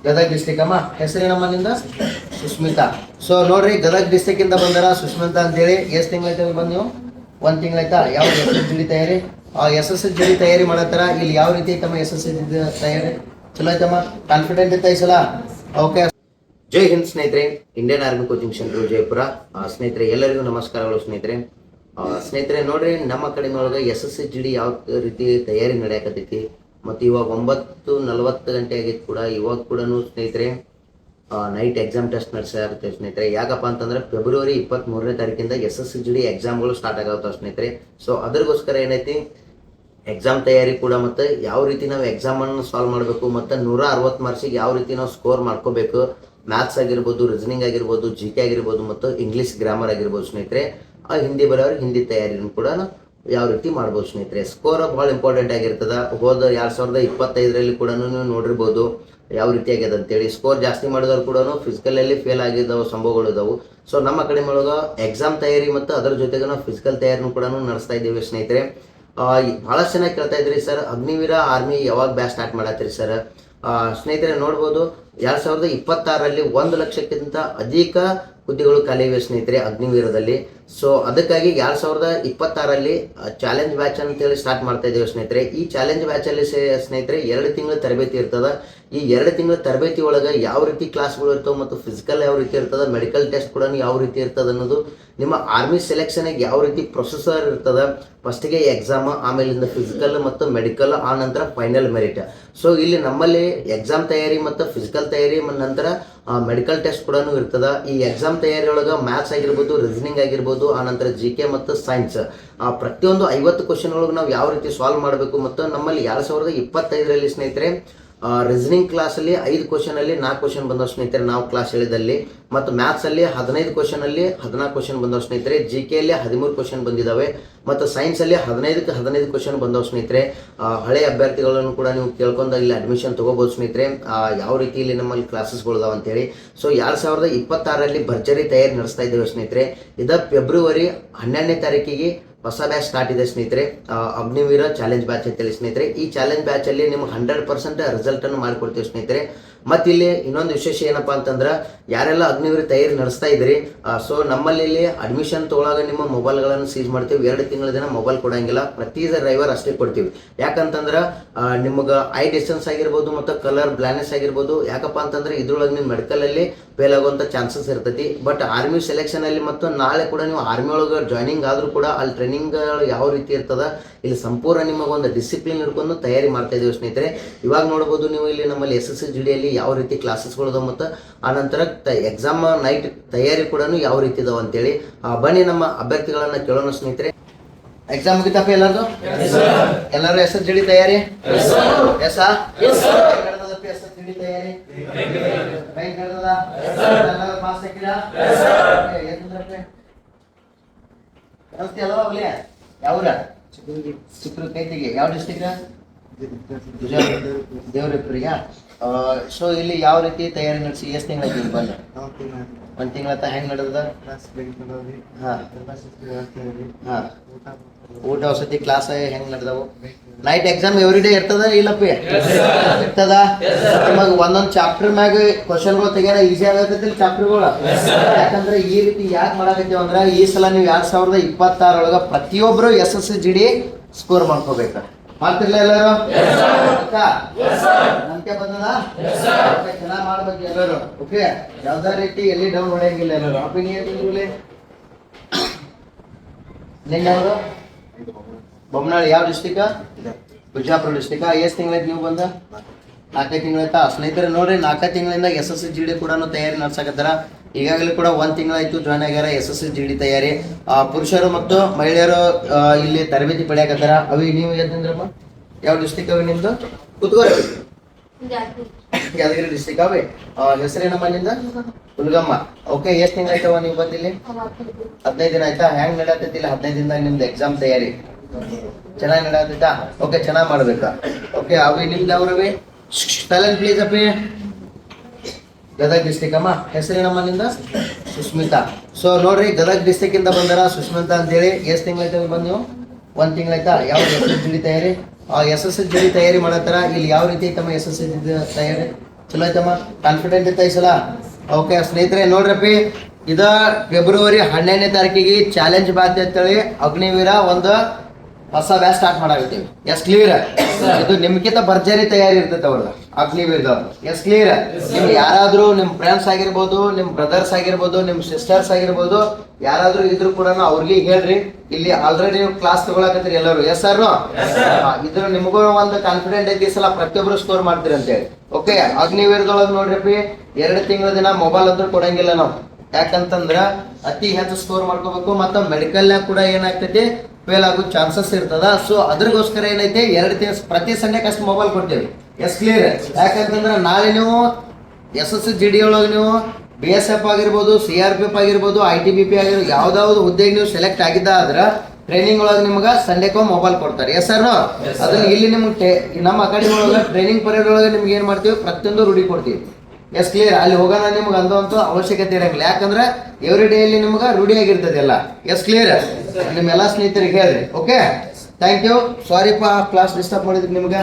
Gadag district ಅಮ್ಮ. ಹೆಸರೇನಮ್ಮ ನಿಂದ? Susmita. So ನೋಡ್ರಿ, ಗದಗ ಡಿಸ್ಟಿಕ್ ಇಂದ ಬಂದಾರ ಸುಸ್ಮಿತಾ ಅಂತೇಳಿ. ಎಷ್ಟು ತಿಂಗಳಾಯ್ತು ಬಂದು ನೀವು? 1 ತಿಂಗಳಾಯ್ತಾ? ಯಾವ SSGD ತಯಾರಿ? SSGD ತಯಾರಿ ಮಾಡತ್ತಾರ. ಇಲ್ಲಿ ಯಾವ ರೀತಿ ಐತಮ್ಮ SSGD ತಯಾರಿ? ಚಲೋ ಐತಮ್ಮ? ಕಾನ್ಫಿಡೆಂಟ್ ಐತ ಈ ಸಲ? ಓಕೆ. ಜೈ ಹಿಂದ್ ಸ್ನೇಹಿತರೆ, Indian army coaching centre Jayapura. ಸ್ನೇಹಿತರೆ ಎಲ್ಲರಿಗೂ ನಮಸ್ಕಾರಗಳು ಸ್ನೇಹಿತರೆ. ಸ್ನೇಹಿತರೆ ನೋಡ್ರಿ, ನಮ್ಮ ಕಡೆಯೊಳಗೆ SSGD ಯಾವ ರೀತಿ ತಯಾರಿ ನಡೆಯಕತ್ತೈತಿ ಮತ್ತು ಇವಾಗ 9:40 ಗಂಟೆ ಆಗಿತ್ತು ಕೂಡ. ಇವಾಗ ಕೂಡ ಸ್ನೇಹಿತರೆ ನೈಟ್ ಎಕ್ಸಾಮ್ ಟೆಸ್ಟ್ ನಡೆಸ್ತಾ ಇರುತ್ತೆ ಸ್ನೇಹಿತರೆ. ಯಾಕಪ್ಪ ಅಂತಂದ್ರೆ ಫೆಬ್ರವರಿ 23ನೇ ತಾರೀಕಿಂದ SSGD ಎಕ್ಸಾಮ್ಗಳು ಸ್ಟಾರ್ಟ್ ಆಗತ್ತಾವ ಸ್ನೇಹಿತರೆ. ಸೊ ಅದ್ರಗೋಸ್ಕರ ಏನೈತಿ, ಎಕ್ಸಾಮ್ ತಯಾರಿ ಕೂಡ ಮತ್ತು ಯಾವ ರೀತಿ ನಾವು ಎಕ್ಸಾಮನ್ನು ಸಾಲ್ವ್ ಮಾಡಬೇಕು ಮತ್ತು 160 ಮಾರ್ಕ್ಸಿಗೆ ಯಾವ ರೀತಿ ನಾವು ಸ್ಕೋರ್ ಮಾಡ್ಕೋಬೇಕು. ಮ್ಯಾಥ್ಸ್ ಆಗಿರ್ಬೋದು, ರೀಸನಿಂಗ್ ಆಗಿರ್ಬೋದು, GK ಆಗಿರ್ಬೋದು ಮತ್ತು ಇಂಗ್ಲೀಷ್ ಗ್ರಾಮರ್ ಆಗಿರ್ಬೋದು ಸ್ನೇಹಿತರೆ. ಹಿಂದಿ ಬರೋರು ಹಿಂದಿ ತಯಾರಿನೂ ಕೂಡ ಯಾವ ರೀತಿ ಮಾಡ್ಬೋದು ಸ್ನೇಹಿತರೆ. ಸ್ಕೋರ್ ಭಾಳ ಇಂಪಾರ್ಟೆಂಟ್ ಆಗಿರ್ತದೆ. ಹೋದ 2025ರಲ್ಲಿ ಕೂಡ ನೀವು ನೋಡಿರ್ಬೋದು ಯಾವ ರೀತಿ ಆಗ್ಯದ ಅಂತೇಳಿ. ಸ್ಕೋರ್ ಜಾಸ್ತಿ ಮಾಡಿದವ್ರು ಕೂಡ ಫಿಸಿಕಲಲ್ಲಿ ಫೇಲ್ ಆಗಿದ್ದಾವೆ ಸಂಭವಗಳು ಇದಾವೆ. ಸೊ ನಮ್ಮ ಕಡೆ ಒಳಗೆ ಎಕ್ಸಾಮ್ ತಯಾರಿ ಮತ್ತು ಅದರ ಜೊತೆಗೆ ನಾವು ಫಿಸಿಕಲ್ ತಯಾರಿನೂ ಕೂಡ ನಡೆಸ್ತಾ ಇದ್ದೀವಿ ಸ್ನೇಹಿತರೆ. ಭಾಳಷ್ಟು ಚೆನ್ನಾಗಿ ಕೇಳ್ತಾ ಇದ್ರಿ ಸರ್, ಅಗ್ನಿವೀರ ಆರ್ಮಿ ಯಾವಾಗ ಬ್ಯಾಚ್ ಸ್ಟಾರ್ಟ್ ಮಾಡತ್ತೀರಿ ಸರ್? ಸ್ನೇಹಿತರೆ ನೋಡ್ಬೋದು, 2026ರಲ್ಲಿ 1 ಲಕ್ಷಕ್ಕಿಂತ ಅಧಿಕ ಹುದ್ದೆಗಳು ಖಾಲಿ ಇವೆ ಸ್ನೇಹಿತರೆ ಅಗ್ನಿವೀರದಲ್ಲಿ. ಸೊ ಅದಕ್ಕಾಗಿ 2026ರಲ್ಲಿ ಚಾಲೆಂಜ್ ಬ್ಯಾಚ್ ಅಂತೇಳಿ ಸ್ಟಾರ್ಟ್ ಮಾಡ್ತಾ ಇದ್ದೇವೆ ಸ್ನೇಹಿತರೆ. ಈ ಚಾಲೆಂಜ್ ಬ್ಯಾಚಲ್ಲಿ ಸ್ನೇಹಿತರೆ 2 ತಿಂಗಳ ತರಬೇತಿ ಇರ್ತದೆ. ಈ 2 ತಿಂಗಳ ತರಬೇತಿ ಒಳಗೆ ಯಾವ ರೀತಿ ಕ್ಲಾಸ್ಗಳು ಇರ್ತವೆ ಮತ್ತು ಫಿಸಿಕಲ್ ಯಾವ ರೀತಿ ಇರ್ತದೆ, ಮೆಡಿಕಲ್ ಟೆಸ್ಟ್ ಕೂಡ ಯಾವ ರೀತಿ ಇರ್ತದೆ ಅನ್ನೋದು, ನಿಮ್ಮ ಆರ್ಮಿ ಸೆಲೆಕ್ಷನ್ಗೆ ಯಾವ ರೀತಿ ಪ್ರೊಸೆಸರ್ ಇರ್ತದೆ, ಫಸ್ಟಿಗೆ ಎಕ್ಸಾಮ್, ಆಮೇಲಿಂದ ಫಿಸಿಕಲ್ ಮತ್ತು ಮೆಡಿಕಲ್, ಆ ನಂತರ ಫೈನಲ್ ಮೆರಿಟ್. ಸೊ ಇಲ್ಲಿ ನಮ್ಮಲ್ಲಿ ಎಕ್ಸಾಮ್ ತಯಾರಿ ಮತ್ತು ಫಿಸಿಕಲ್ ತಯಾರಿ ನಂತರ ಮೆಡಿಕಲ್ ಟೆಸ್ಟ್ ಕೂಡ ಇರ್ತದೆ. ಈ ಎಕ್ಸಾಮ್ ತಯಾರಿ ಒಳಗೆ ಮ್ಯಾಥ್ಸ್ ಆಗಿರ್ಬೋದು, ರೀಸನಿಂಗ್ ಆಗಿರ್ಬೋದು, ಆನಂತರ GK ಮತ್ತು ಸೈನ್ಸ್ ಪ್ರತಿಯೊಂದು 50 ಕ್ವಶನ್ ಒಳಗೆ ನಾವು ಯಾವ ರೀತಿ ಸಾಲ್ವ್ ಮಾಡಬೇಕು. ಮತ್ತು ನಮ್ಮಲ್ಲಿ 2025ರಲ್ಲಿ ಸ್ನೇಹಿತರೆ ರೀಸನಿಂಗ್ ಕ್ಲಾಸಲ್ಲಿ 5 ಕ್ವಶನಲ್ಲಿ 4 ಕ್ವಶನ್ ಬಂದವು ಸ್ನೇಹಿತರೆ ನಾವು ಕ್ಲಾಸ್ ಹೇಳಿದಲ್ಲಿ. ಮತ್ತು ಮ್ಯಾಥ್ಸಲ್ಲಿ 15 ಕ್ವಶನಲ್ಲಿ 14 ಕ್ವಶನ್ ಬಂದವು ಸ್ನೇಹಿತರೆ. GKಯಲ್ಲಿ 13 ಕ್ವಶನ್ ಬಂದಿದ್ದಾವೆ. ಮತ್ತು ಸೈನ್ಸಲ್ಲಿ 15ಕ್ಕೆ 15 ಕ್ವಶನ್ ಬಂದವು ಸ್ನೇಹಿತರೆ. ಹಳೆಯ ಅಭ್ಯರ್ಥಿಗಳನ್ನು ಕೂಡ ನೀವು ಕೇಳ್ಕೊಂಡು ಇಲ್ಲಿ ಅಡ್ಮಿಷನ್ ತೊಗೋಬೋದು ಸ್ನೇಹಿತರೆ, ಯಾವ ರೀತಿ ಇಲ್ಲಿ ನಮ್ಮಲ್ಲಿ ಕ್ಲಾಸಸ್ಗಳಿದಾವೆ ಅಂತೇಳಿ. ಸೊ 2026ರಲ್ಲಿ ಭರ್ಜರಿ ತಯಾರಿ ನಡೆಸ್ತಾ ಇದ್ದೇವೆ ಸ್ನೇಹಿತರೆ. ಇದು ಫೆಬ್ರವರಿ 12ನೇ ತಾರೀಕಿಗೆ ಹೊಸ ಬ್ಯಾಚ್ ಸ್ಟಾರ್ಟ್ ಇದೆ ಸ್ನೇಹಿತರೆ, ಅಗ್ನಿವೀರ ಚಾಲೆಂಜ್ ಬ್ಯಾಚ್ ಅಂತೇಳಿ ಸ್ನೇಹಿತರೆ. ಈ ಚಾಲೆಂಜ್ ಬ್ಯಾಚಲ್ಲಿ ನಿಮ್ಗೆ 100% ರಿಸಲ್ಟನ್ನು ಮಾಡಿಕೊಡ್ತೀವಿ ಸ್ನೇಹಿತರೆ. ಮತ್ತು ಇಲ್ಲಿ ಇನ್ನೊಂದು ವಿಶೇಷ ಏನಪ್ಪ ಅಂತಂದ್ರೆ, ಯಾರೆಲ್ಲ ಅಗ್ನಿವೀರ ತಯಾರಿ ನಡೆಸ್ತಾ ಇದ್ರಿ, ಸೊ ನಮ್ಮಲ್ಲಿ ಇಲ್ಲಿ ಅಡ್ಮಿಷನ್ ತೊಗೊಳಾಗ ನಿಮ್ಮ ಮೊಬೈಲ್ಗಳನ್ನು ಸೀಸ್ ಮಾಡ್ತೀವಿ. 2 ತಿಂಗಳ ದಿನ ಮೊಬೈಲ್ ಕೊಡೋಂಗಿಲ್ಲ, ಪ್ರತಿ ರವಿವಾರ ಅಷ್ಟೇ ಕೊಡ್ತೀವಿ. ಯಾಕಂತಂದ್ರೆ ನಿಮಗೆ ಐ ಡಿಸ್ಟೆನ್ಸ್ ಆಗಿರ್ಬೋದು ಮತ್ತು ಕಲರ್ ಬ್ಲೈಂಡ್ನೆಸ್ ಆಗಿರ್ಬೋದು. ಯಾಕಪ್ಪ ಅಂತಂದ್ರೆ ಇದ್ರೊಳಗೆ ನೀವು ಮೆಡಿಕಲಲ್ಲಿ ಫೇಲ್ ಆಗುವಂಥ ಚಾನ್ಸಸ್ ಇರ್ತೈತಿ. ಬಟ್ ಆರ್ಮಿ ಸೆಲೆಕ್ಷನಲ್ಲಿ ಮತ್ತು ನಾಳೆ ಕೂಡ ನೀವು ಆರ್ಮಿ ಒಳಗೆ ಜಾಯ್ನಿಂಗ್ ಆದರೂ ಕೂಡ ಅಲ್ಲಿ ಟ್ರೈನಿಂಗ್ ಯಾವ ರೀತಿ ಇರ್ತದೆ, ಇಲ್ಲಿ ಸಂಪೂರ್ಣ ನಿಮಗೊಂದು ಡಿಸಿಪ್ಲಿನ್ ಹಿಡ್ಕೊಂಡು ತಯಾರಿ ಮಾಡ್ತಾ ಇದ್ದೀವಿ ಸ್ನೇಹಿತರೆ. ಇವಾಗ ನೋಡ್ಬೋದು ನೀವು ಇಲ್ಲಿ ನಮ್ಮಲ್ಲಿ SSGDಯಲ್ಲಿ ಯಾವ ರೀತಿ ಕ್ಲಾಸಸ್ಗಳು ಮತ್ತು ಆನಂತರ ಎಕ್ಸಾಮ್ ನೈಟ್ ತಯಾರಿ ಕೂಡ ಯಾವ ರೀತಿ ಇದಾವೆ ಅಂತೇಳಿ. ಬನ್ನಿ ನಮ್ಮ ಅಭ್ಯರ್ಥಿಗಳನ್ನ ಕೇಳೋಣ ಸ್ನೇಹಿತರೆ. ಎಕ್ಸಾಮ್ ಮುಗಿತಪ್ಪ ಎಲ್ಲರೂ? ಎಲ್ಲರೂ SSGD ತಯಾರಿ? SSGD ತಯಾರಿ ಪಾಸ್ ಹಾಕಿರಾ? ಯಾವ್ರ? ಚಿಕ್ಕೂರು ಕೈತಿಗೆ. ಯಾವ ಡಿಸ್ಟಿಕ್? ದೇವರಪುರಿಗ. ಸೊ ಇಲ್ಲಿ ಯಾವ ರೀತಿ ತಯಾರಿ ನಡೆಸಿ ಎಷ್ಟು ತಿಂಗಳಾಯ್ತು ಬಂದು? 1 ತಿಂಗಳತ್ತ. ಹೆಂಗೆ ನಡೆದ? ಹಾಂ, ಊಟ ವಸತಿ ಕ್ಲಾಸ್ ಹೆಂಗೆ ನಡೆದವು? ನೈಟ್ ಎಕ್ಸಾಮ್ ಎವ್ರಿ ಡೇ ಇರ್ತದ ಇಲ್ಲಪ್ಪಿ? ಇರ್ತದ. ನಿಮಗೆ ಒಂದೊಂದು ಚಾಪ್ಟರ್ ಮ್ಯಾಗ ಕ್ವಶನ್ಗಳು ತೆಗ್ಯಾರ ಈಸಿ ಆಗತ್ತೈತಿ ಚಾಪ್ಟರ್ಗಳು. ಯಾಕಂದ್ರೆ ಈ ರೀತಿ ಯಾಕೆ ಮಾಡಕತ್ತೀವಿ ಅಂದ್ರೆ, ಈ ಸಲ ನೀವು 2026 ಪ್ರತಿಯೊಬ್ಬರು SSGD ಸ್ಕೋರ್ ಮಾಡ್ಕೋಬೇಕು. ಮಾಡ್ತಿರ್ಲ ಎಲ್ಲರೂ? ನಂಬಿಕೆ ಬಂದದ? ಚೆನ್ನಾಗಿ ಮಾಡ್ಬೇಕು ಎಲ್ಲರೂ. ಓಕೆ, ಯಾವ್ದೇ ರೀತಿ ಎಲ್ಲಿ ಡೌನ್ ಹೊಡೆಯಂಗಿಲ್ಲ ಎಲ್ಲರೂ. ಅಪ್ಪಿಗೆ ನಿಂಗವರು ಬೊಮ್ಮನಾಳಿ. ಯಾವ ಡಿಸ್ಟಿಕ್? ಬಿಜಾಪುರ ಡಿಸ್ಟಿಕ್. ಎಷ್ಟು ತಿಂಗಳಾಯ್ತು ನೀವು ಬಂದ? 4 ತಿಂಗಳಾಯ್ತಾ ಸ್ನೇಹಿತರೆ. ನೋಡ್ರಿ, 4 ತಿಂಗಳಿಂದ SSGD ಕೂಡ ತಯಾರಿ ನಡ್ಸಕತ್ತಾರ. ಈಗಾಗಲೇ ಕೂಡ 1 ತಿಂಗಳಾಯ್ತು ಜಾಯ್ನ್ ಆಗ್ಯಾರ SSGD ತಯಾರಿ. ಪುರುಷರು ಮತ್ತು ಮಹಿಳೆಯರು ಇಲ್ಲಿ ತರಬೇತಿ ಪಡೆಯಕತ್ತಾರ. ಅವಿ ನೀವು ಎದ್ದಿಂದ್ರಮ್ಮ? ಯಾವ ಡಿಸ್ಟಿಕ್ ಅವಿ ನಿಮ್ದು? ಕುತ್ಕೋರಿ. ಯಾದಗಿರಿ ಡಿಸ್ಟಿಕ್ ಅವಿ. ಹೆಸರೇನಮ್ಮ ನಿಂದ? ಹುಲ್ಗಮ್ಮ. ಓಕೆ, ಎಷ್ಟು ತಿಂಗಳಾಯ್ತವ ನೀವು ಬಂದಿಲ್ಲಿ? 15 ದಿನ ಆಯ್ತಾ? ಹೆಂಗ್ ನಡತೈತಿ ಇಲ್ಲಿ 15 ದಿನದಾಗ ನಿಮ್ದು ಎಕ್ಸಾಮ್ ತಯಾರಿ? ಚೆನ್ನಾಗಿ ನಡತೈತಾ? ಓಕೆ, ಚೆನ್ನಾಗಿ ಮಾಡ್ಬೇಕಾ? ಓಕೆ, ಅವಿ ನಿಮ್ದು ಅವ್ರವಿ? ಸೈಲೆಂಟ್ ಪ್ಲೀಸ್ ಅಪ್ಪಿ. ಗದಗ ಡಿಸ್ಟಿಕ್ ಅಮ್ಮ. ಹೆಸರೇನಮ್ಮ ನಿಂದ? ಸುಸ್ಮಿತಾ. ಸೊ ನೋಡ್ರಿ, ಗದಗ ಡಿಸ್ಟಿಕ್ ಇಂದ ಬಂದಾರ ಸುಸ್ಮಿತಾ ಅಂತೇಳಿ. ಎಷ್ಟು ತಿಂಗಳಾಯ್ತು ಬಂದು ನೀವು? 1 ತಿಂಗಳಾಯ್ತಾ? ಯಾವ SSGD ತಯಾರಿ? SSGD ತಯಾರಿ ಮಾಡತ್ತಾರ. ಇಲ್ಲಿ ಯಾವ ರೀತಿ ತಮ್ಮ SSGD ತಯಾರಿ? ಚಲೋ ಐತಮ್ಮ, ಕಾನ್ಫಿಡೆಂಟ್ ಇತ್ತ ಈ ಸಲ. ಓಕೆ ಸ್ನೇಹಿತರೆ ನೋಡ್ರಪ್ಪಿ, ಇದ ಫೆಬ್ರವರಿ 12ನೇ ತಾರೀಕಿಗೆ ಚಾಲೆಂಜ್ ಬಾತ್ ಅಂತೇಳಿ ಅಗ್ನಿವೀರ ಒಂದು ಹೊಸ ಬ್ಯಾಚ್ ಸ್ಟಾರ್ಟ್ ಮಾಡಾಕತ್ತೀವಿ. Yes clear? ಇದು ನಿಮ್ಗಿಂತ ಭರ್ಜರಿ ತಯಾರಿ ಇರ್ತೈತೆ ಅವ್ರದ್ದು ಅಗ್ನಿವೀರದವ್ರು. S clear? ನಿಮ್ ಯಾರಾದ್ರೂ ನಿಮ್ ಫ್ರೆಂಡ್ಸ್ ಆಗಿರ್ಬೋದು, ನಿಮ್ ಬ್ರದರ್ಸ್ ಆಗಿರ್ಬೋದು, ನಿಮ್ ಸಿಸ್ಟರ್ಸ್ ಆಗಿರ್ಬೋದು, ಯಾರಾದ್ರೂ ಇದ್ರು ಕೂಡ ಅವ್ರಿಗೆ ಹೇಳ್ರಿ. ಇಲ್ಲಿ ಆಲ್ರೆಡಿ ನೀವು ಕ್ಲಾಸ್ ತಗೊಳಕತ್ತೀರಿ ಎಲ್ಲರೂ. Yes sir? ಇದ್ರ ನಿಮಗೂ ಒಂದು ಕಾನ್ಫಿಡೆಂಟ್ ಐತಿ, ಸಲ ಪ್ರತಿಯೊಬ್ರು ಸ್ಕೋರ್ ಮಾಡ್ತೀರಿ ಅಂತೇಳಿ. ಓಕೆ, ಅಗ್ನಿವೀರದೊಳಗೆ ನೋಡ್ರಿ 2 ತಿಂಗಳ ದಿನ ಮೊಬೈಲ್ ಅಂತೂ ಕೊಡಂಗಿಲ್ಲ ನಾವು. ಯಾಕಂತಂದ್ರ ಅತಿ ಹೆಚ್ಚು ಸ್ಕೋರ್ ಮಾಡ್ಕೋಬೇಕು. ಮತ್ತು ಮೆಡಿಕಲ್ನಾಗ ಕೂಡ ಏನಾಗ್ತೈತಿ, ಫೇಲ್ ಆಗೋ ಚಾನ್ಸಸ್ ಇರ್ತದ. ಸೊ ಅದ್ರಗೋಸ್ಕರ ಏನೈತಿ, 2 ತಿಂಗಳು ಪ್ರತಿ ಸಂಡೆಗೆ ಅಷ್ಟು ಮೊಬೈಲ್ ಕೊಡ್ತೇವೆ. Yes clear? ಯಾಕಂತಂದ್ರೆ ನಾಳೆ ನೀವು SSGD ಒಳಗೆ ನೀವು BSF ಆಗಿರ್ಬೋದು, CRPF ಆಗಿರ್ಬೋದು, ITBP ಆಗಿರ್ಬೋದು, ಯಾವ್ದಾವ್ದು ಹುದ್ದೆಗೆ ನೀವು ಸೆಲೆಕ್ಟ್ ಆಗಿದ್ದ ಆದ್ರೆ ಟ್ರೈನಿಂಗ್ ಒಳಗೆ ನಿಮ್ಗೆ ಸಂಡೆಕೋ ಮೊಬೈಲ್ ಕೊಡ್ತಾರೆ. Yes sir? ಅದನ್ನ ಇಲ್ಲಿ ನಿಮ್ಗೆ ನಮ್ಮ ಅಕಾಡೆಮಿ ಒಳಗೆ ಟ್ರೈನಿಂಗ್ ಪೀರಿಯಡ್ ಒಳಗೆ ನಿಮ್ಗೆ ಏನ್ ಮಾಡ್ತೀವಿ, ಪ್ರತಿಯೊಂದು ರೂಢಿ ಕೊಡ್ತೀವಿ. Yes clear? ಅಲ್ಲಿ ಹೋಗೋಣ ನಿಮ್ಗೆ ಅಂದಂತೂ ಅವಶ್ಯಕತೆ ಇರಂಗಿಲ್ಲ. ಯಾಕಂದ್ರೆ ಎವ್ರಿ ಡೇ ಅಲ್ಲಿ ನಿಮ್ಗೆ ರೂಢಿ ಆಗಿರ್ತದೆ ಎಲ್ಲ. Yes clear? ನಿಮ್ಮೆಲ್ಲ ಸ್ನೇಹಿತರಿಗೆ ಹೇಳ್ರಿ. Okay, thank you. ಸಾರಿಪ್ಪ ಕ್ಲಾಸ್ ಡಿಸ್ಟರ್ಬ್ ಮಾಡಿದ್ರಿ ನಿಮ್ಗೆ.